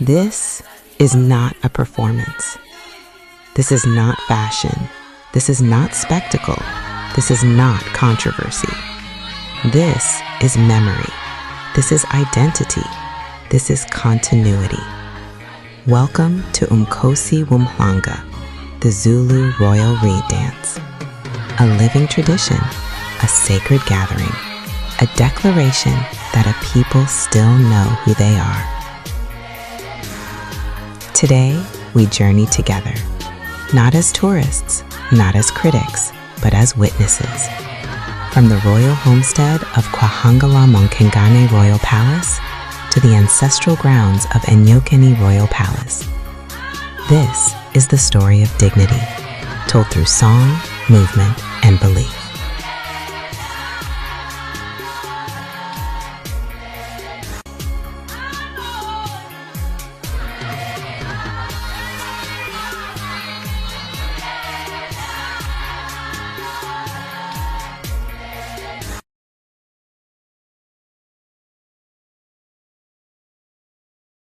This is not a performance. This is not fashion. This is not spectacle. This is not controversy. This is memory. This is identity. This is continuity. Welcome to Umhlanga, the Zulu royal reed dance. A living tradition, a sacred gathering, a declaration that a people still know who they are. Today, we journey together, not as tourists, not as critics, but as witnesses. From the royal homestead of Kwahangala Monkengane Royal Palace to the ancestral grounds of Enyokeni Royal Palace. This is the story of dignity, told through song, movement, and belief.